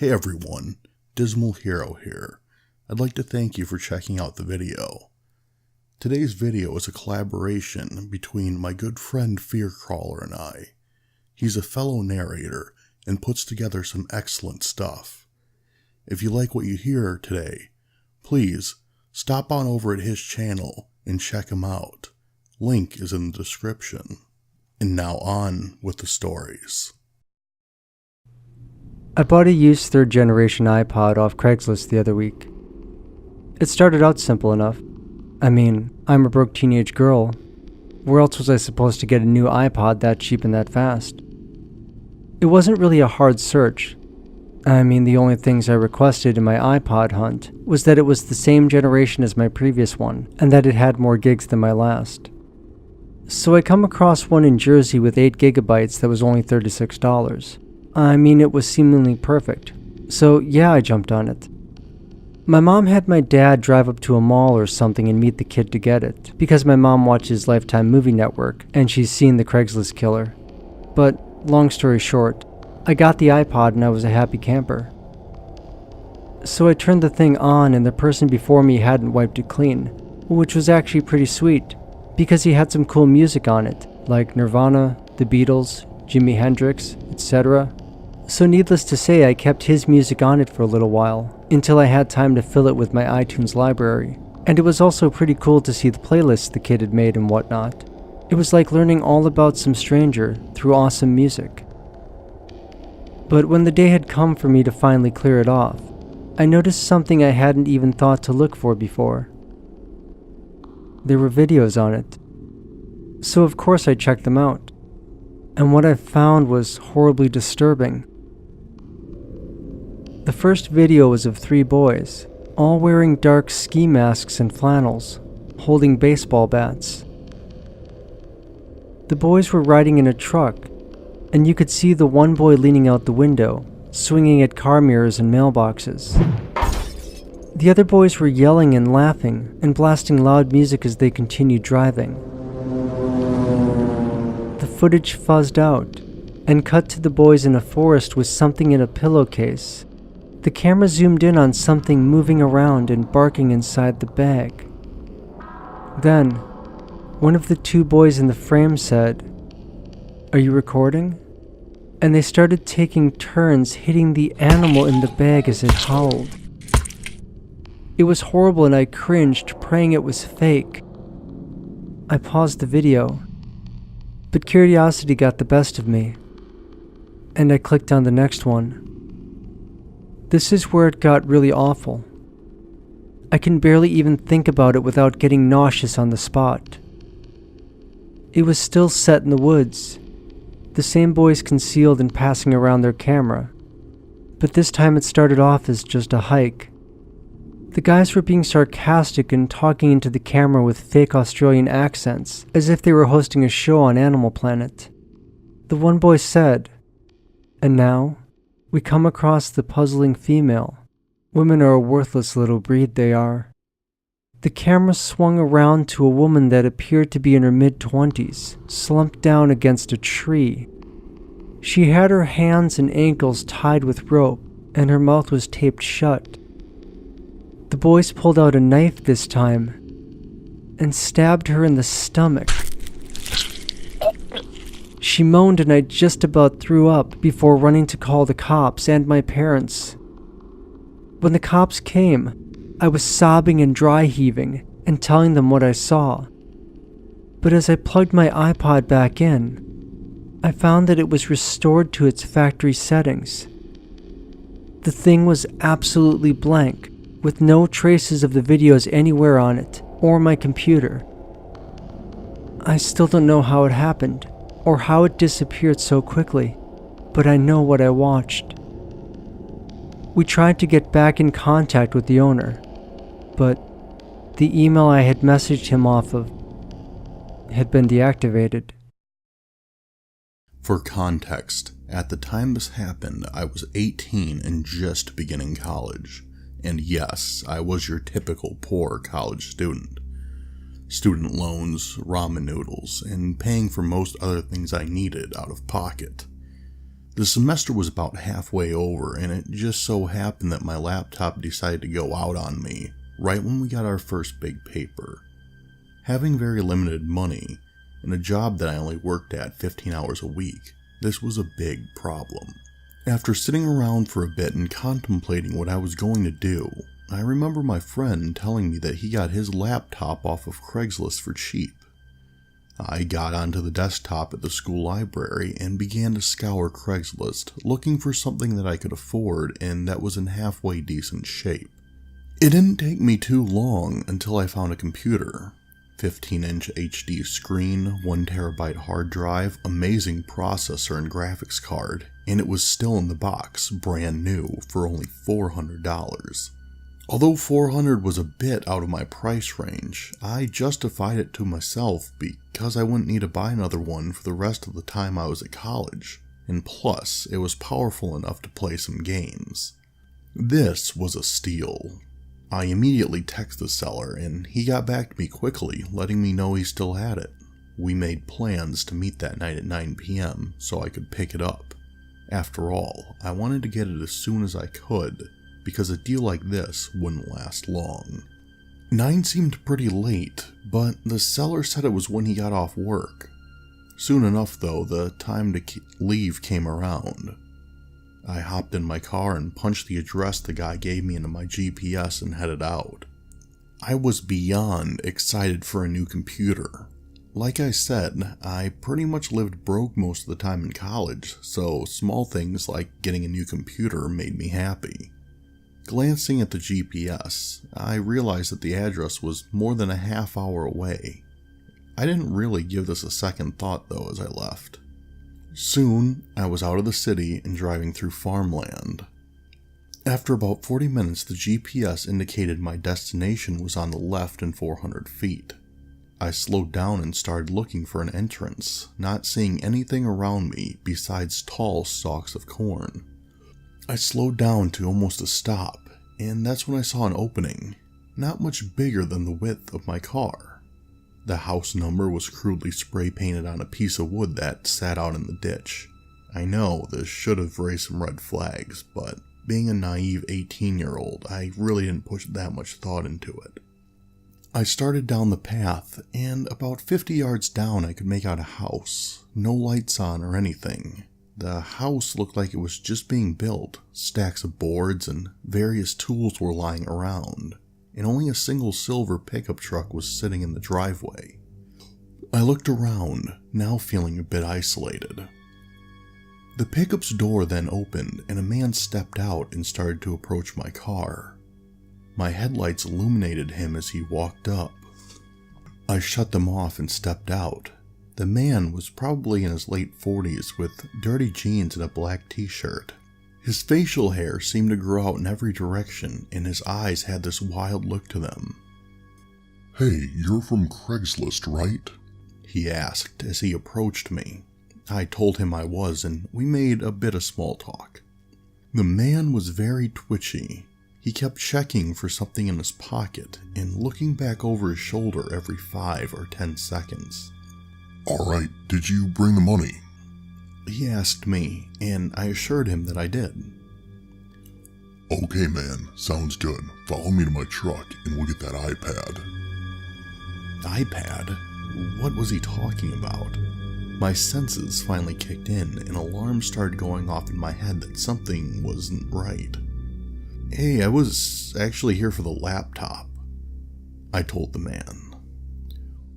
Hey everyone, Dismal Hero here. I'd like to thank you for checking out the video. Today's video is a collaboration between my good friend Fearcrawler and I. He's a fellow narrator and puts together some excellent stuff. If you like what you hear today, please stop on over at his channel and check him out. Link is in the description. And now on with the stories. I bought a used third-generation iPod off Craigslist the other week. It started out simple enough. I mean, I'm a broke teenage girl. Where else was I supposed to get a new iPod that cheap and that fast? It wasn't really a hard search. I mean, the only things I requested in my iPod hunt was that it was the same generation as my previous one, and that it had more gigs than my last. So I come across one in Jersey with 8 gigabytes that was only $36. I mean, it was seemingly perfect. So yeah, I jumped on it. My mom had my dad drive up to a mall or something and meet the kid to get it, because my mom watches Lifetime Movie Network, and she's seen the Craigslist killer. But, long story short, I got the iPod and I was a happy camper. So I turned the thing on and the person before me hadn't wiped it clean, which was actually pretty sweet, because he had some cool music on it, like Nirvana, The Beatles, Jimi Hendrix, etc. So needless to say, I kept his music on it for a little while, until I had time to fill it with my iTunes library. And it was also pretty cool to see the playlists the kid had made and whatnot. It was like learning all about some stranger through awesome music. But when the day had come for me to finally clear it off, I noticed something I hadn't even thought to look for before. There were videos on it. So of course I checked them out. And what I found was horribly disturbing. The first video was of 3 boys, all wearing dark ski masks and flannels, holding baseball bats. The boys were riding in a truck, and you could see the one boy leaning out the window, swinging at car mirrors and mailboxes. The other boys were yelling and laughing and blasting loud music as they continued driving. The footage fuzzed out and cut to the boys in a forest with something in a pillowcase. The camera zoomed in on something moving around and barking inside the bag. Then, one of the 2 boys in the frame said, "Are you recording?" And they started taking turns hitting the animal in the bag as it howled. It was horrible and I cringed, praying it was fake. I paused the video, but curiosity got the best of me, and I clicked on the next one. This is where it got really awful. I can barely even think about it without getting nauseous on the spot. It was still set in the woods, the same boys concealed and passing around their camera, but this time it started off as just a hike. The guys were being sarcastic and talking into the camera with fake Australian accents, as if they were hosting a show on Animal Planet. The one boy said, "And now, we come across the puzzling female. Women are a worthless little breed, they are." The camera swung around to a woman that appeared to be in her mid-20s, slumped down against a tree. She had her hands and ankles tied with rope, and her mouth was taped shut. The boys pulled out a knife this time and stabbed her in the stomach. She moaned and I just about threw up before running to call the cops and my parents. When the cops came, I was sobbing and dry heaving and telling them what I saw. But as I plugged my iPod back in, I found that it was restored to its factory settings. The thing was absolutely blank, with no traces of the videos anywhere on it, or my computer. I still don't know how it happened, or how it disappeared so quickly, but I know what I watched. We tried to get back in contact with the owner, but the email I had messaged him off of had been deactivated. For context, at the time this happened, I was 18 and just beginning college. And yes, I was your typical poor college student. Student loans, ramen noodles, and paying for most other things I needed out of pocket. The semester was about halfway over, and it just so happened that my laptop decided to go out on me right when we got our first big paper. Having very limited money, and a job that I only worked at 15 hours a week, this was a big problem. After sitting around for a bit and contemplating what I was going to do, I remember my friend telling me that he got his laptop off of Craigslist for cheap. I got onto the desktop at the school library and began to scour Craigslist, looking for something that I could afford and that was in halfway decent shape. It didn't take me too long until I found a computer. 15-inch HD screen, 1TB hard drive, amazing processor and graphics card, and it was still in the box, brand new, for only $400. Although $400 was a bit out of my price range, I justified it to myself because I wouldn't need to buy another one for the rest of the time I was at college, and plus, it was powerful enough to play some games. This was a steal. I immediately texted the seller, and he got back to me quickly, letting me know he still had it. We made plans to meet that night at 9 p.m. so I could pick it up. After all, I wanted to get it as soon as I could, because a deal like this wouldn't last long. 9 seemed pretty late, but the seller said it was when he got off work. Soon enough though, the time to leave came around. I hopped in my car and punched the address the guy gave me into my GPS and headed out. I was beyond excited for a new computer. Like I said, I pretty much lived broke most of the time in college, so small things like getting a new computer made me happy. Glancing at the GPS, I realized that the address was more than a half hour away. I didn't really give this a second thought though as I left. Soon, I was out of the city and driving through farmland. After about 40 minutes, the GPS indicated my destination was on the left in 400 feet. I slowed down and started looking for an entrance, not seeing anything around me besides tall stalks of corn. I slowed down to almost a stop, and that's when I saw an opening, not much bigger than the width of my car. The house number was crudely spray painted on a piece of wood that sat out in the ditch. I know this should have raised some red flags, but being a naive 18-year-old, I really didn't put that much thought into it. I started down the path, and about 50 yards down I could make out a house, no lights on or anything. The house looked like it was just being built. Stacks of boards and various tools were lying around, and only a single silver pickup truck was sitting in the driveway. I looked around, now feeling a bit isolated. The pickup's door then opened, and a man stepped out and started to approach my car. My headlights illuminated him as he walked up. I shut them off and stepped out. The man was probably in his late 40s with dirty jeans and a black t-shirt. His facial hair seemed to grow out in every direction, and his eyes had this wild look to them. "Hey, you're from Craigslist, right?" he asked as he approached me. I told him I was, and we made a bit of small talk. The man was very twitchy. He kept checking for something in his pocket and looking back over his shoulder every 5 or 10 seconds. "Alright, did you bring the money?" He asked me, and I assured him that I did. "Okay man, sounds good. Follow me to my truck and we'll get that iPad." iPad? What was he talking about? My senses finally kicked in, and alarms started going off in my head that something wasn't right. "Hey, I was actually here for the laptop," I told the man.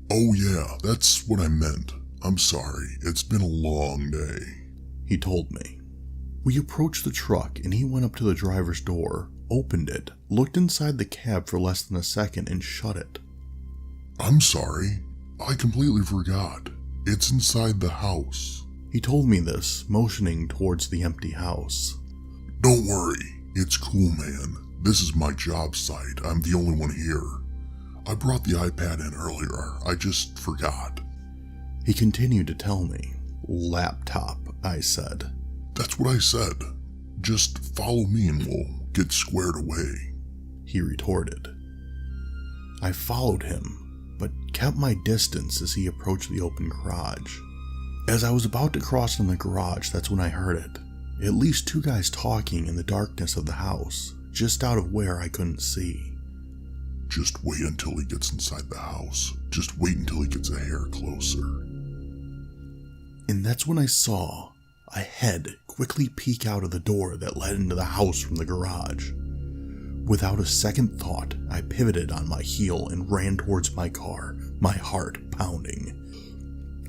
"Oh yeah, that's what I meant. I'm sorry, it's been a long day," he told me. We approached the truck, and he went up to the driver's door, opened it, looked inside the cab for less than a second, and shut it. "I'm sorry, I completely forgot. It's inside the house." He told me this, motioning towards the empty house. "Don't worry, it's cool man. This is my job site, I'm the only one here. I brought the iPad in earlier, I just forgot." He continued to tell me. "Laptop," I said. "That's what I said. Just follow me and we'll get squared away," he retorted. I followed him, but kept my distance as he approached the open garage. As I was about to cross in the garage, that's when I heard it. At least 2 guys talking in the darkness of the house, just out of where I couldn't see. Just wait until he gets inside the house. Just wait until he gets a hair closer. And that's when I saw a head quickly peek out of the door that led into the house from the garage. Without a second thought, I pivoted on my heel and ran towards my car, my heart pounding.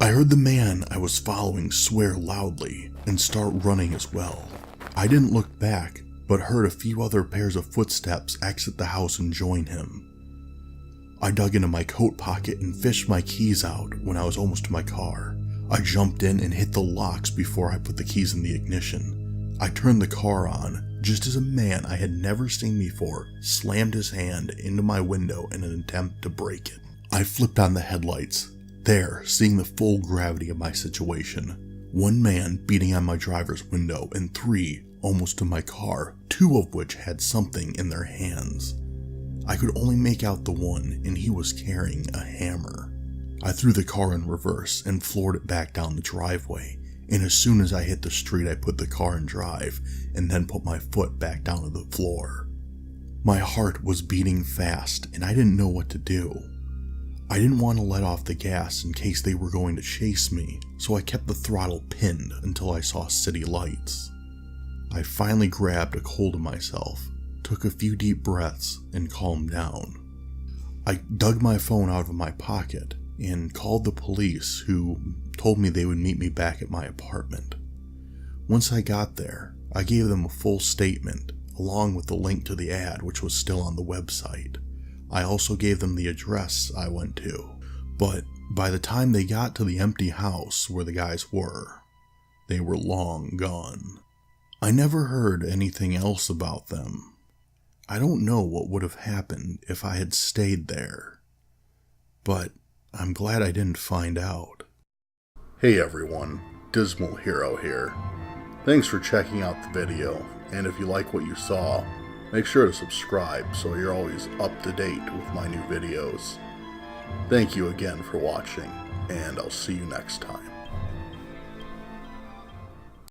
I heard the man I was following swear loudly and start running as well. I didn't look back, but heard a few other pairs of footsteps exit the house and join him. I dug into my coat pocket and fished my keys out when I was almost to my car. I jumped in and hit the locks before I put the keys in the ignition. I turned the car on, just as a man I had never seen before slammed his hand into my window in an attempt to break it. I flipped on the headlights, there seeing the full gravity of my situation. 1 man beating on my driver's window and 3 almost to my car, 2 of which had something in their hands. I could only make out the one, and he was carrying a hammer. I threw the car in reverse and floored it back down the driveway, and as soon as I hit the street I put the car in drive and then put my foot back down to the floor. My heart was beating fast and I didn't know what to do. I didn't want to let off the gas in case they were going to chase me, so I kept the throttle pinned until I saw city lights. I finally grabbed a hold of myself, took a few deep breaths, and calmed down. I dug my phone out of my pocket and called the police, who told me they would meet me back at my apartment. Once I got there, I gave them a full statement, along with the link to the ad which was still on the website. I also gave them the address I went to, but by the time they got to the empty house where the guys were, they were long gone. I never heard anything else about them. I don't know what would have happened if I had stayed there, but I'm glad I didn't find out. Hey everyone, Dismal Hero here. Thanks for checking out the video, and if you like what you saw, make sure to subscribe so you're always up to date with my new videos. Thank you again for watching, and I'll see you next time.